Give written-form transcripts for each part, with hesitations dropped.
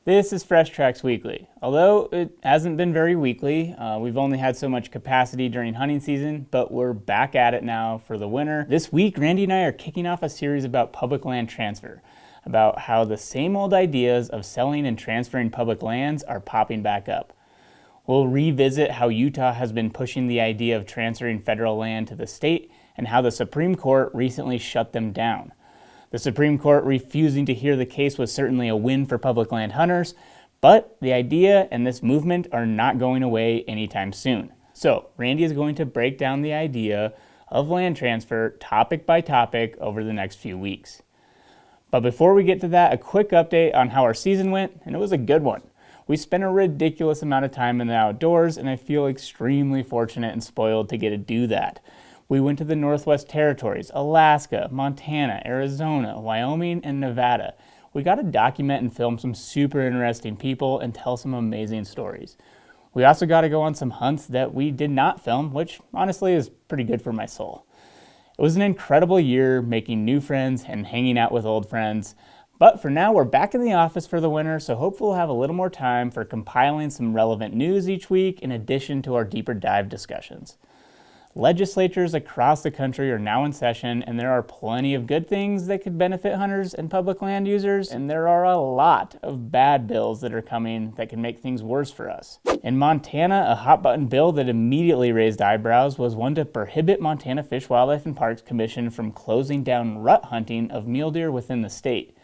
This is Fresh Tracks Weekly. Although it hasn't been very weekly, we've only had so much capacity during hunting season, but we're back at it now for the winter. This week, Randy and I are kicking off a series about public land transfer, about how the same old ideas of selling and transferring public lands are popping back up. We'll revisit how Utah has been pushing the idea of transferring federal land to the state and how the Supreme Court recently shut them down. The Supreme Court refusing to hear the case was certainly a win for public land hunters, but the idea and this movement are not going away anytime soon. So, Randy is going to break down the idea of land transfer topic by topic over the next few weeks. But before we get to that, a quick update on how our season went, and it was a good one. We spent a ridiculous amount of time in the outdoors, and I feel extremely fortunate and spoiled to get to do that. We went to the Northwest Territories, Alaska, Montana, Arizona, Wyoming, and Nevada. We got to document and film some super interesting people and tell some amazing stories. We also got to go on some hunts that we did not film, which honestly is pretty good for my soul. It was an incredible year making new friends and hanging out with old friends. But for now, we're back in the office for the winter, so hopefully we'll have a little more time for compiling some relevant news each week in addition to our deeper dive discussions. Legislatures across the country are now in session, and there are plenty of good things that could benefit hunters and public land users, and there are a lot of bad bills that are coming that can make things worse for us. In Montana, a hot-button bill that immediately raised eyebrows was one to prohibit Montana Fish, Wildlife, and Parks Commission from closing down rut hunting of mule deer within the state.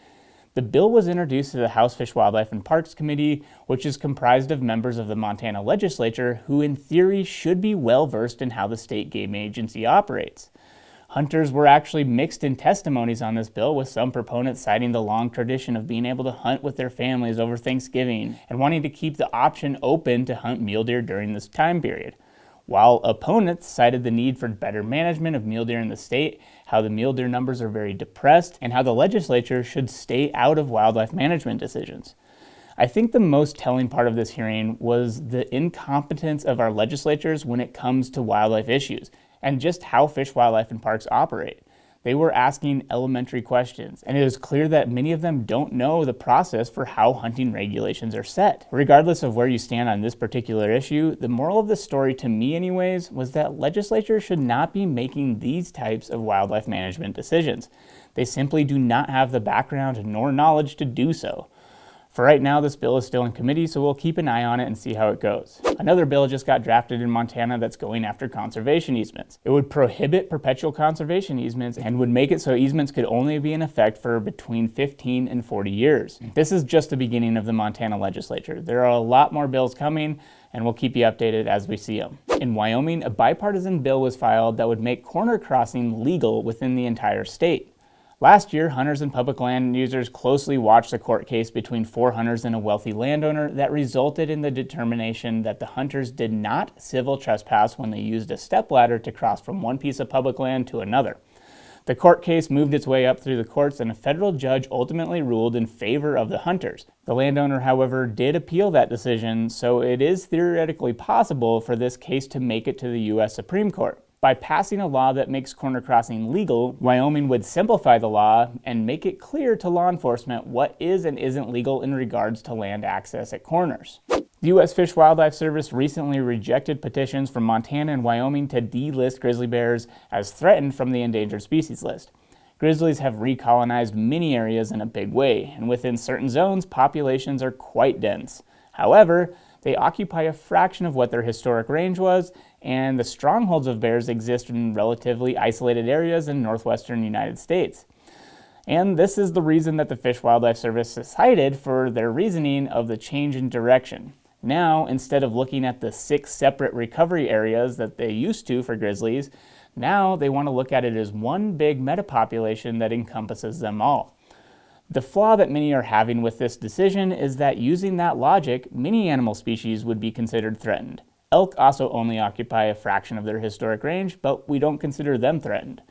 The bill was introduced to the House Fish, Wildlife, and Parks Committee, which is comprised of members of the Montana Legislature who in theory should be well versed in how the state game agency operates. Hunters were actually mixed in testimonies on this bill, with some proponents citing the long tradition of being able to hunt with their families over Thanksgiving and wanting to keep the option open to hunt mule deer during this time period, while opponents cited the need for better management of mule deer in the state, how the mule deer numbers are very depressed, and how the legislature should stay out of wildlife management decisions. I think the most telling part of this hearing was the incompetence of our legislatures when it comes to wildlife issues, and just how Fish, Wildlife, and Parks operate. They were asking elementary questions, and it is clear that many of them don't know the process for how hunting regulations are set. Regardless of where you stand on this particular issue, the moral of the story, to me anyways, was that legislatures should not be making these types of wildlife management decisions. They simply do not have the background nor knowledge to do so. For right now, this bill is still in committee, so we'll keep an eye on it and see how it goes. Another bill just got drafted in Montana that's going after conservation easements. It would prohibit perpetual conservation easements and would make it so easements could only be in effect for between 15 and 40 years. This is just the beginning of the Montana legislature. There are a lot more bills coming, and we'll keep you updated as we see them. In Wyoming, a bipartisan bill was filed that would make corner crossing legal within the entire state. Last year, hunters and public land users closely watched a court case between 4 hunters and a wealthy landowner that resulted in the determination that the hunters did not civil trespass when they used a stepladder to cross from one piece of public land to another. The court case moved its way up through the courts, and a federal judge ultimately ruled in favor of the hunters. The landowner, however, did appeal that decision, so it is theoretically possible for this case to make it to the U.S. Supreme Court. By passing a law that makes corner crossing legal, Wyoming would simplify the law and make it clear to law enforcement what is and isn't legal in regards to land access at corners. The U.S. Fish and Wildlife Service recently rejected petitions from Montana and Wyoming to delist grizzly bears as threatened from the endangered species list. Grizzlies have recolonized many areas in a big way, and within certain zones, populations are quite dense. However, they occupy a fraction of what their historic range was, and the strongholds of bears exist in relatively isolated areas in northwestern United States. And this is the reason that the Fish and Wildlife Service cited for their reasoning of the change in direction. Now, instead of looking at the 6 separate recovery areas that they used to for grizzlies, now they want to look at it as one big metapopulation that encompasses them all. The flaw that many are having with this decision is that using that logic, many animal species would be considered threatened. Elk also only occupy a fraction of their historic range, but we don't consider them threatened.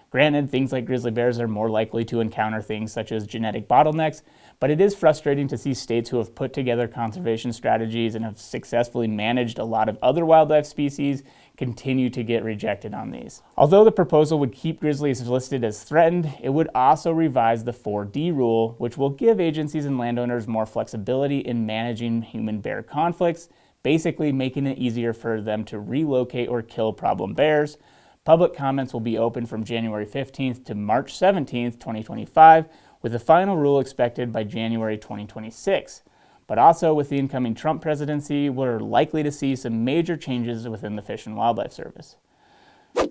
Granted, things like grizzly bears are more likely to encounter things such as genetic bottlenecks, but it is frustrating to see states who have put together conservation strategies and have successfully managed a lot of other wildlife species continue to get rejected on these. Although the proposal would keep grizzlies listed as threatened, it would also revise the 4D rule, which will give agencies and landowners more flexibility in managing human-bear conflicts, basically making it easier for them to relocate or kill problem bears. Public comments will be open from January 15th to March 17th, 2025, with the final rule expected by January 2026. But also with the incoming Trump presidency, we're likely to see some major changes within the Fish and Wildlife Service.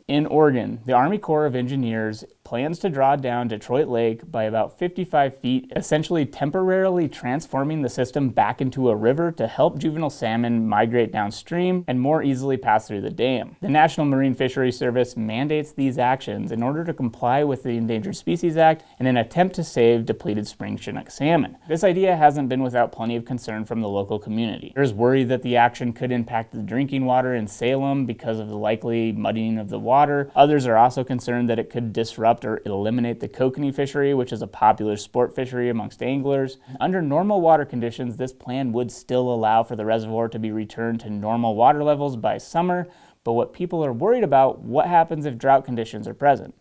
In Oregon, the Army Corps of Engineers plans to draw down Detroit Lake by about 55 feet, essentially temporarily transforming the system back into a river to help juvenile salmon migrate downstream and more easily pass through the dam. The National Marine Fisheries Service mandates these actions in order to comply with the Endangered Species Act in an attempt to save depleted spring Chinook salmon. This idea hasn't been without plenty of concern from the local community. There's worry that the action could impact the drinking water in Salem because of the likely muddying of the water. Others are also concerned that it could disrupt or eliminate the kokanee fishery, which is a popular sport fishery amongst anglers. Under normal water conditions, this plan would still allow for the reservoir to be returned to normal water levels by summer, but what people are worried about, what happens if drought conditions are present?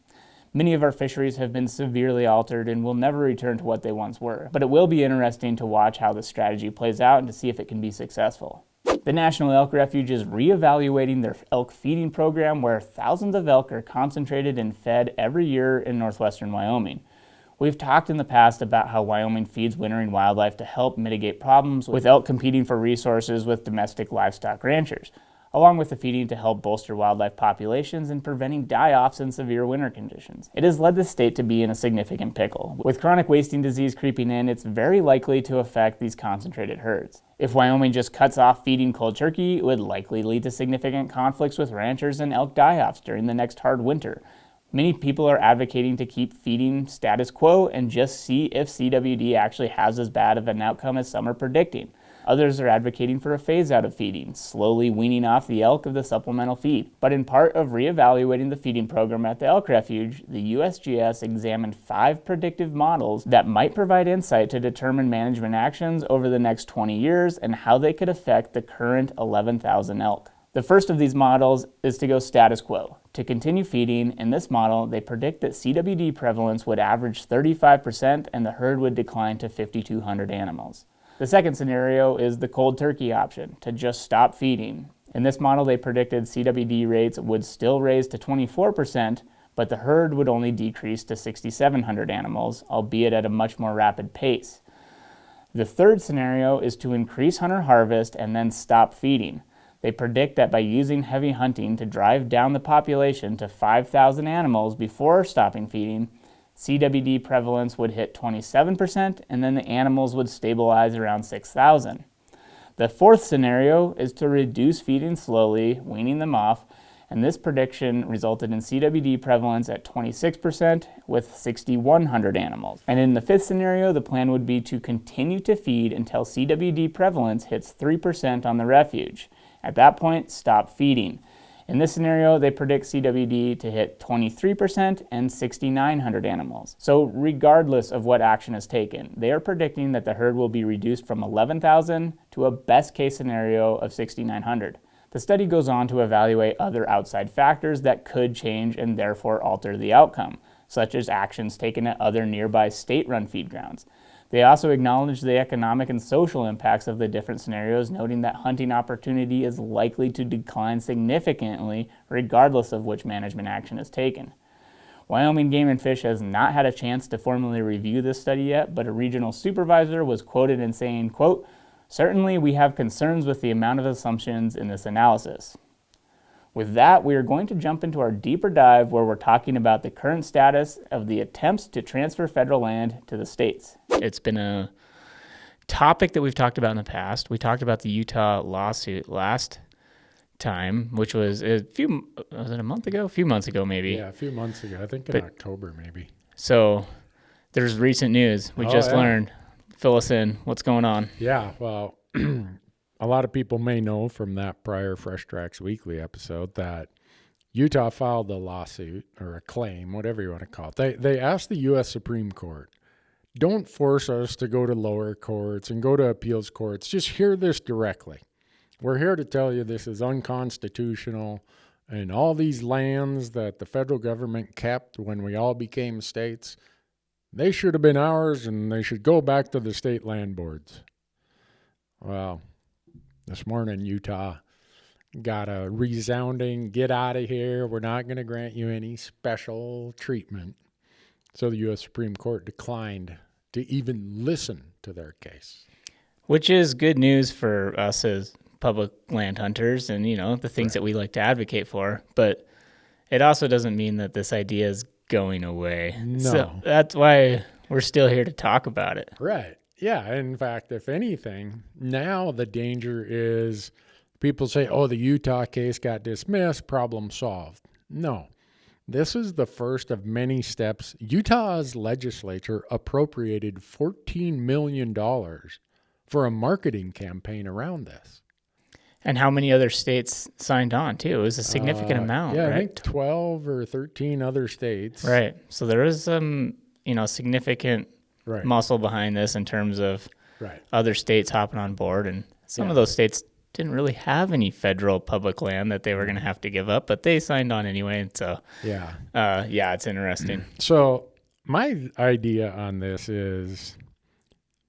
Many of our fisheries have been severely altered and will never return to what they once were, but it will be interesting to watch how the strategy plays out and to see if it can be successful. The National Elk Refuge is reevaluating their elk feeding program, where thousands of elk are concentrated and fed every year in northwestern Wyoming. We've talked in the past about how Wyoming feeds wintering wildlife to help mitigate problems with elk competing for resources with domestic livestock ranchers, along with the feeding to help bolster wildlife populations and preventing die-offs in severe winter conditions. It has led the state to be in a significant pickle. With chronic wasting disease creeping in, it's very likely to affect these concentrated herds. If Wyoming just cuts off feeding cold turkey, it would likely lead to significant conflicts with ranchers and elk die-offs during the next hard winter. Many people are advocating to keep feeding status quo and just see if CWD actually has as bad of an outcome as some are predicting. Others are advocating for a phase-out of feeding, slowly weaning off the elk of the supplemental feed. But in part of reevaluating the feeding program at the Elk Refuge, the USGS examined 5 predictive models that might provide insight to determine management actions over the next 20 years and how they could affect the current 11,000 elk. The first of these models is to go status quo. To continue feeding, in this model, they predict that CWD prevalence would average 35% and the herd would decline to 5,200 animals. The second scenario is the cold turkey option, to just stop feeding. In this model, they predicted CWD rates would still raise to 24%, but the herd would only decrease to 6,700 animals, albeit at a much more rapid pace. The third scenario is to increase hunter harvest and then stop feeding. They predict that by using heavy hunting to drive down the population to 5,000 animals before stopping feeding, CWD prevalence would hit 27%, and then the animals would stabilize around 6,000. The fourth scenario is to reduce feeding slowly, weaning them off, and this prediction resulted in CWD prevalence at 26% with 6,100 animals. And in the fifth scenario, the plan would be to continue to feed until CWD prevalence hits 3% on the refuge. At that point, stop feeding. In this scenario, they predict CWD to hit 23% and 6,900 animals. So regardless of what action is taken, they are predicting that the herd will be reduced from 11,000 to a best case scenario of 6,900. The study goes on to evaluate other outside factors that could change and therefore alter the outcome, such as actions taken at other nearby state-run feed grounds. They also acknowledge the economic and social impacts of the different scenarios, noting that hunting opportunity is likely to decline significantly regardless of which management action is taken. Wyoming Game and Fish has not had a chance to formally review this study yet, but a regional supervisor was quoted in saying, quote, "Certainly we have concerns with the amount of assumptions in this analysis." With that, we are going to jump into our deeper dive where we're talking about the current status of the attempts to transfer federal land to the states. It's been a topic that we've talked about in the past. We talked about the Utah lawsuit last time, which was was it a month ago? A few months ago, maybe. Yeah, a few months ago. I think in October, maybe. So there's recent news. We just learned. Fill us in. What's going on? Yeah, well, a lot of people may know from that prior Fresh Tracks Weekly episode that Utah filed a lawsuit or a claim, whatever you want to call it. They asked the U.S. Supreme Court, don't force us to go to lower courts and go to appeals courts. Just hear this directly. We're here to tell you this is unconstitutional. And all these lands that the federal government kept when we all became states, they should have been ours and they should go back to the state land boards. Well, this morning, Utah got a resounding, get out of here. We're not going to grant you any special treatment. So the U.S. Supreme Court declined to even listen to their case. Which is good news for us as public land hunters and, the things that we like to advocate for. But it also doesn't mean that this idea is going away. No. So that's why we're still here to talk about it. Right. Yeah. In fact, if anything, now the danger is people say, oh, the Utah case got dismissed, problem solved. No. This is the first of many steps. Utah's legislature appropriated $14 million for a marketing campaign around this. And how many other states signed on, too? It was a significant amount, yeah, right? I think 12 or 13 other states. Right. So there is some, significant muscle behind this in terms of other states hopping on board. And some of those states didn't really have any federal public land that they were going to have to give up, but they signed on anyway. And so, it's interesting. So my idea on this is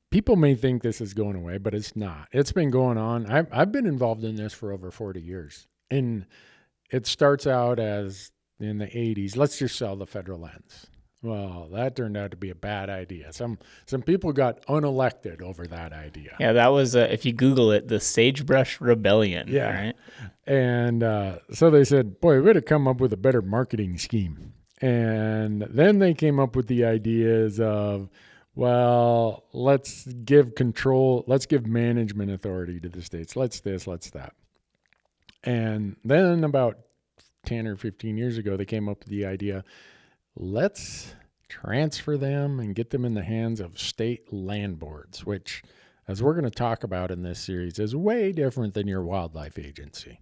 people may think this is going away, but it's not. It's been going on. I've been involved in this for over 40 years. And it starts out as in the 80s, let's just sell the federal lands. Well, that turned out to be a bad idea. Some people got unelected over that idea. Yeah, that was, if you Google it, the Sagebrush Rebellion. Yeah. Right? And so they said, boy, we got to come up with a better marketing scheme. And then they came up with the ideas of, well, let's give control, let's give management authority to the states. Let's this, let's that. And then about 10 or 15 years ago, they came up with the idea, let's transfer them and get them in the hands of state land boards, which, as we're going to talk about in this series, is way different than your wildlife agency.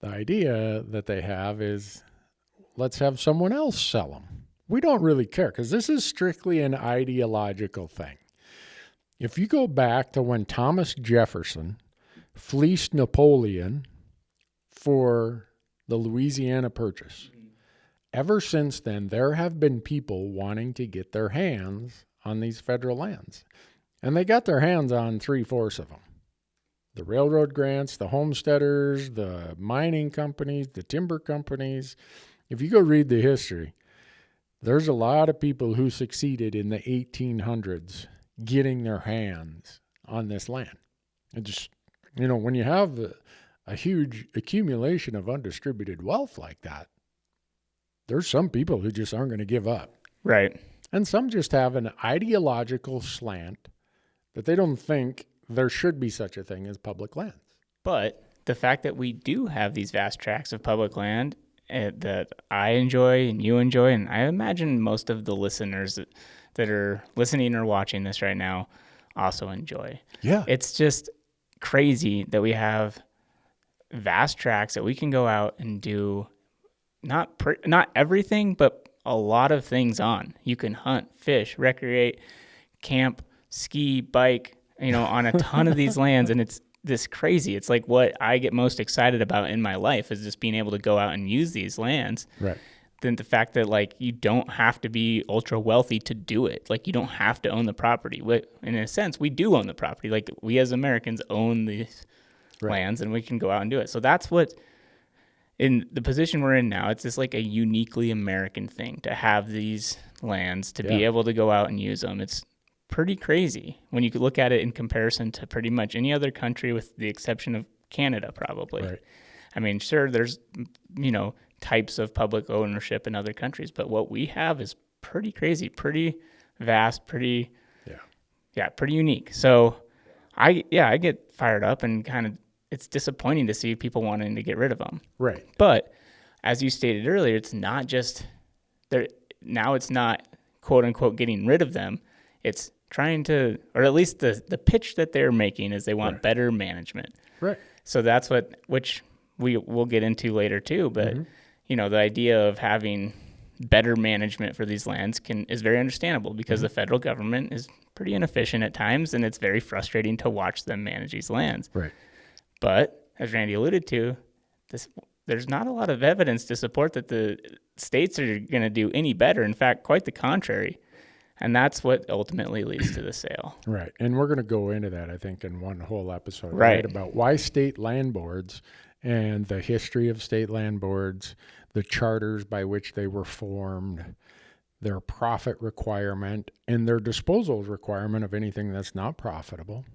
The idea that they have is, let's have someone else sell them. We don't really care because this is strictly an ideological thing. If you go back to when Thomas Jefferson fleeced Napoleon for the Louisiana Purchase, ever since then, there have been people wanting to get their hands on these federal lands. And they got their hands on 3/4 of them. The railroad grants, the homesteaders, the mining companies, the timber companies. If you go read the history, there's a lot of people who succeeded in the 1800s getting their hands on this land. It just, when you have a huge accumulation of undistributed wealth like that, there's some people who just aren't going to give up. Right. And some just have an ideological slant that they don't think there should be such a thing as public lands. But the fact that we do have these vast tracts of public land that I enjoy and you enjoy, and I imagine most of the listeners that are listening or watching this right now also enjoy. Yeah. It's just crazy that we have vast tracts that we can go out and do not everything, but a lot of things on. You can hunt, fish, recreate, camp, ski, bike, on a ton of these lands, and it's this crazy. It's like what I get most excited about in my life is just being able to go out and use these lands. Right. Then the fact that you don't have to be ultra wealthy to do it. You don't have to own the property. In a sense, we do own the property. We as Americans own these lands, and we can go out and do it. So that's what, in the position we're in now, it's just a uniquely American thing to have these lands, to be able to go out and use them. It's pretty crazy when you could look at it in comparison to pretty much any other country with the exception of Canada, probably. Right. I mean, sure, there's, types of public ownership in other countries, but what we have is pretty crazy, pretty vast, pretty unique. So I get fired up and kind of, it's disappointing to see people wanting to get rid of them. Right. But as you stated earlier, it's not just there. Now it's not quote unquote getting rid of them. It's trying to, or at least the pitch that they're making is they want better management. Right. So that's which we will get into later too. But, the idea of having better management for these lands is very understandable because the federal government is pretty inefficient at times, and it's very frustrating to watch them manage these lands. Right. But as Randy alluded to, there's not a lot of evidence to support that the states are going to do any better. In fact, quite the contrary. And that's what ultimately leads to the sale. Right. And we're going to go into that, I think, in one whole episode, Right. About why state land boards and the history of state land boards, the charters by which they were formed, their profit requirement, and their disposal requirement of anything that's not profitable.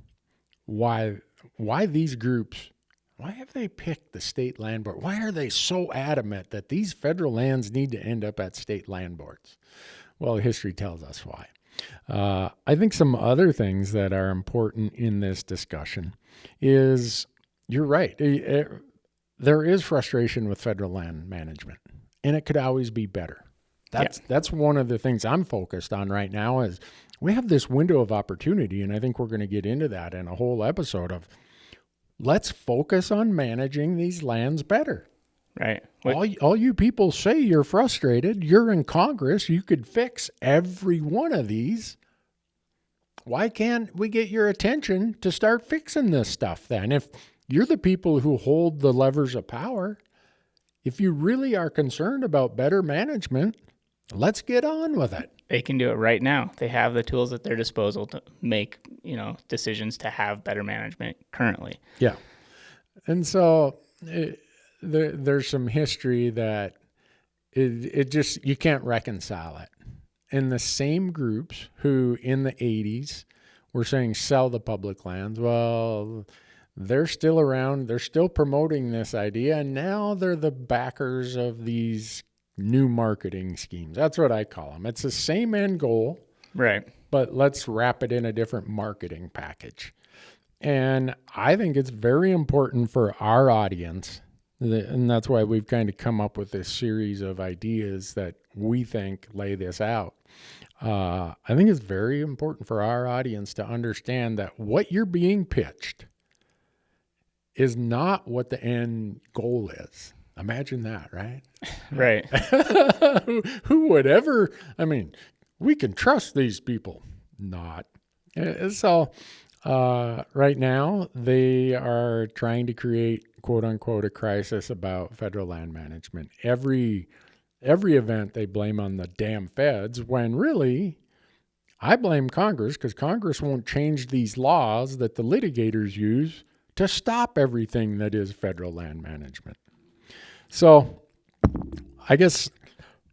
Why these groups, why have they picked the state land board? Why are they so adamant that these federal lands need to end up at state land boards? Well, history tells us why. I think some other things that are important in this discussion is, you're right, there is frustration with federal land management, and it could always be better. That's one of the things I'm focused on right now is we have this window of opportunity, and I think we're going to get into that in a whole episode of let's focus on managing these lands better. Right. All you people say you're frustrated. You're in Congress. You could fix every one of these. Why can't we get your attention to start fixing this stuff then? If you're the people who hold the levers of power, if you really are concerned about better management, let's get on with it. They can do it right now. They have the tools at their disposal to make, decisions to have better management currently. Yeah. And so there's some history that it just, you can't reconcile it. And the same groups who in the 80s were saying sell the public lands, well, they're still around. They're still promoting this idea. And now they're the backers of these new marketing schemes. That's what I call them. It's the same end goal, right? But let's wrap it in a different marketing package. And I think it's very important for our audience, and that's why we've kind of come up with this series of ideas that we think lay this out. I think it's very important for our audience to understand that what you're being pitched is not what the end goal is. Imagine that, right? Right. Who would ever, we can trust these people. Not. So right now they are trying to create, quote unquote, a crisis about federal land management. Every event they blame on the damn feds, when really I blame Congress, because Congress won't change these laws that the litigators use to stop everything that is federal land management. So I guess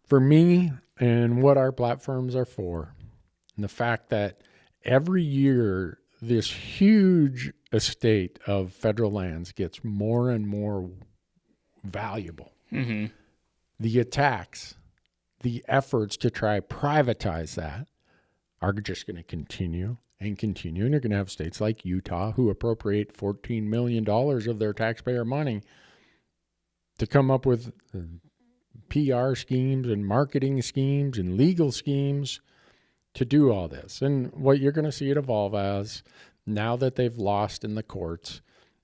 for me and what our platforms are for, and the fact that every year this huge estate of federal lands gets more and more valuable. Mm-hmm. The attacks, the efforts to try privatize that are just going to continue and continue. And you're going to have states like Utah who appropriate $14 million of their taxpayer money to come up with PR schemes and marketing schemes and legal schemes to do all this. And what you're going to see it evolve as, now that they've lost in the courts,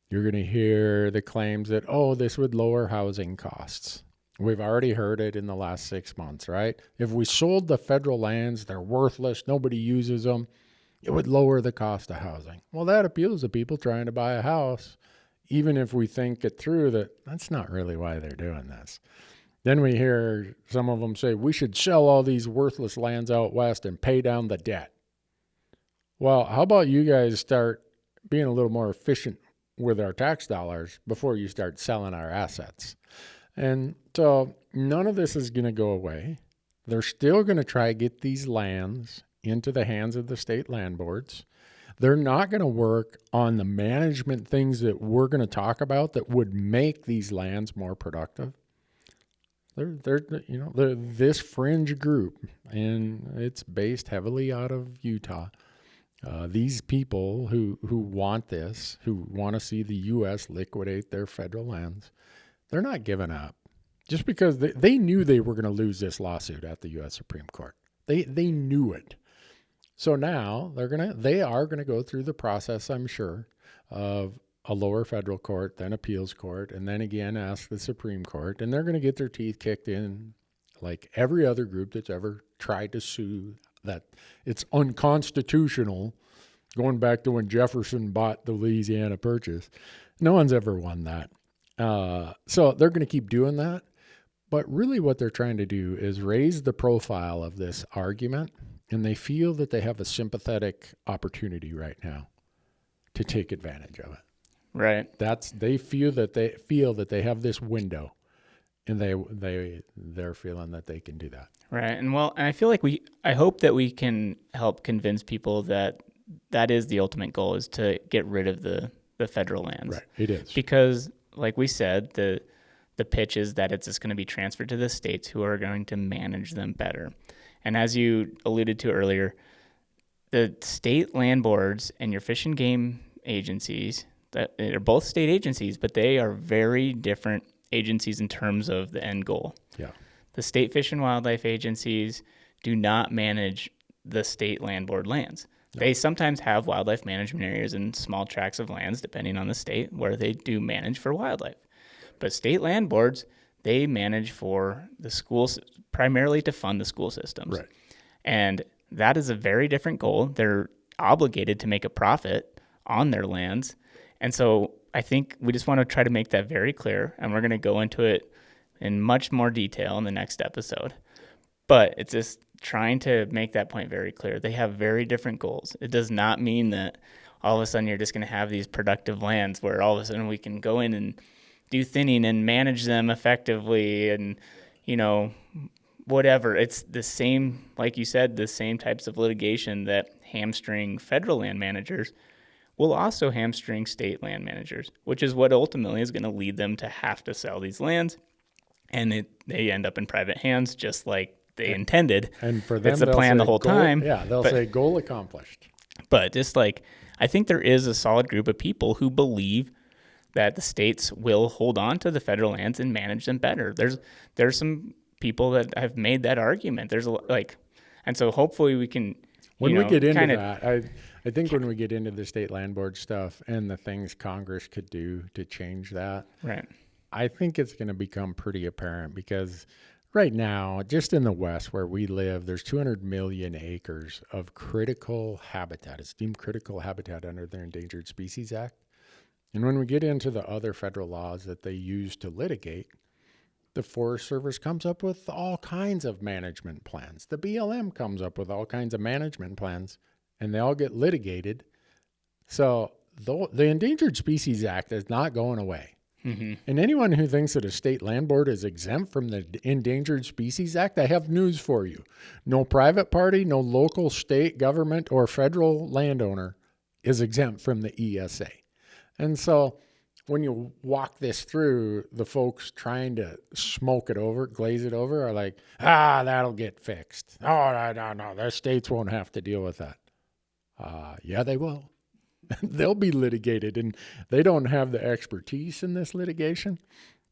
you're going to hear the claims that, this would lower housing costs. We've already heard it in the last 6 months, right? If we sold the federal lands, they're worthless, nobody uses them, it would lower the cost of housing. Well, that appeals to people trying to buy a house, even if we think it through that that's not really why they're doing this. Then we hear some of them say, we should sell all these worthless lands out west and pay down the debt. Well, how about you guys start being a little more efficient with our tax dollars before you start selling our assets? And so none of this is going to go away. They're still going to try to get these lands into the hands of the state land boards. They're not going to work on the management things that we're going to talk about that would make these lands more productive. They're this fringe group, and it's based heavily out of Utah. These people who want this, who want to see the U.S. liquidate their federal lands, they're not giving up. Just because they knew they were going to lose this lawsuit at the U.S. Supreme Court. They knew it. So now they are gonna go through the process, I'm sure, of a lower federal court, then appeals court, and then again ask the Supreme Court, and they're gonna get their teeth kicked in like every other group that's ever tried to sue that it's unconstitutional, going back to when Jefferson bought the Louisiana Purchase. No one's ever won that. So they're going to keep doing that. But really what they're trying to do is raise the profile of this argument, and they feel that they have a sympathetic opportunity right now to take advantage of it. Right. They feel that they have this window, and they're feeling that they can do that. Right. And I feel like I hope that we can help convince people that is the ultimate goal, is to get rid of the federal lands. Right. It is. Because like we said, the pitch is that it's just going to be transferred to the states, who are going to manage them better. And as you alluded to earlier, the state land boards and your fish and game agencies, that are both state agencies, but they are very different agencies in terms of the end goal. Yeah. The state fish and wildlife agencies do not manage the state land board lands. No. They sometimes have wildlife management areas and small tracts of lands, depending on the state, where they do manage for wildlife. But state land boards, they manage for the schools, primarily to fund the school systems. Right. And that is a very different goal. They're obligated to make a profit on their lands. And so I think we just want to try to make that very clear, and we're going to go into it in much more detail in the next episode. But it's just trying to make that point very clear. They have very different goals. It does not mean that all of a sudden you're just going to have these productive lands where all of a sudden we can go in and do thinning and manage them effectively and, whatever. It's the same, like you said, the same types of litigation that hamstring federal land managers will also hamstring state land managers, which is what ultimately is going to lead them to have to sell these lands. And they end up in private hands just like they intended. And for them, it's the plan the whole time. Yeah, they'll say goal accomplished. But just like, I think there is a solid group of people who believe that the states will hold on to the federal lands and manage them better. There's some people that have made that argument. And so hopefully we can. When we get into that, I think when we get into the state land board stuff and the things Congress could do to change that, right? I think it's going to become pretty apparent, because right now, just in the West where we live, there's 200 million acres of critical habitat. It's deemed critical habitat under the Endangered Species Act. And when we get into the other federal laws that they use to litigate, the Forest Service comes up with all kinds of management plans. The BLM comes up with all kinds of management plans, and they all get litigated. So the Endangered Species Act is not going away. Mm-hmm. And anyone who thinks that a state land board is exempt from the Endangered Species Act, I have news for you. No private party, no local, state government, or federal landowner is exempt from the ESA. And so when you walk this through, the folks trying to smoke it over, glaze it over, are like, that'll get fixed. Oh, no, the states won't have to deal with that. Yeah, they will. They'll be litigated, and they don't have the expertise in this litigation.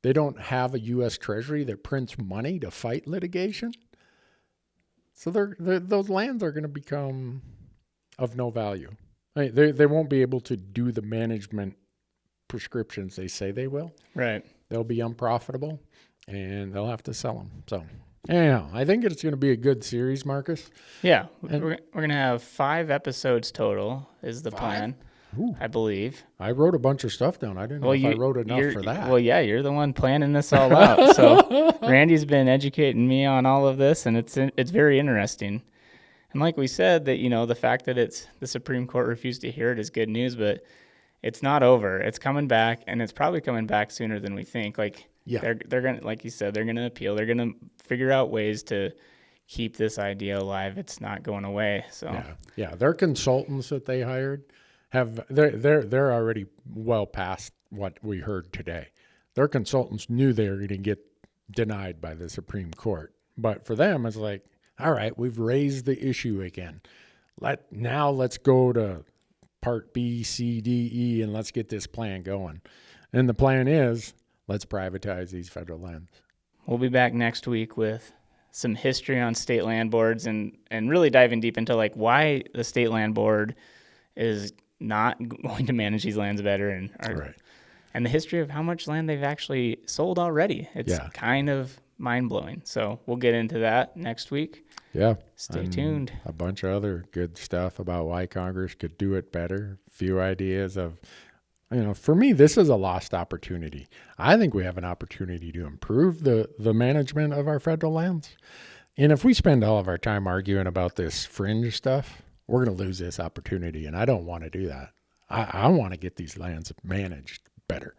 They don't have a U.S. Treasury that prints money to fight litigation. So those lands are going to become of no value. I mean, they won't be able to do the management prescriptions they say they will. Right. They'll be unprofitable, and they'll have to sell them. So, anyhow, I think it's going to be a good series, Marcus. Yeah. We're going to have 5 episodes total is the plan, I believe. I wrote a bunch of stuff down. I didn't know if I wrote enough for that. Well, yeah, you're the one planning this all out. So Randy's been educating me on all of this, and it's very interesting. And like we said, that the fact that it's the Supreme Court refused to hear it is good news, but it's not over. It's coming back, and it's probably coming back sooner than we think. They're going to, like you said, they're going to appeal. They're going to figure out ways to keep this idea alive. It's not going away. So yeah. Their consultants that they hired they're already well past what we heard today. Their consultants knew they were going to get denied by the Supreme Court, but for them, it's like, all right, we've raised the issue again. Let's go to Part B, C, D, E, and let's get this plan going. And the plan is, let's privatize these federal lands. We'll be back next week with some history on state land boards and really diving deep into why the state land board is not going to manage these lands better and the history of how much land they've actually sold already. It's kind of mind-blowing. So we'll get into that next week. Yeah. Stay tuned. A bunch of other good stuff about why Congress could do it better. A few ideas of for me, this is a lost opportunity. I think we have an opportunity to improve the management of our federal lands. And if we spend all of our time arguing about this fringe stuff, we're going to lose this opportunity. And I don't want to do that. I want to get these lands managed better.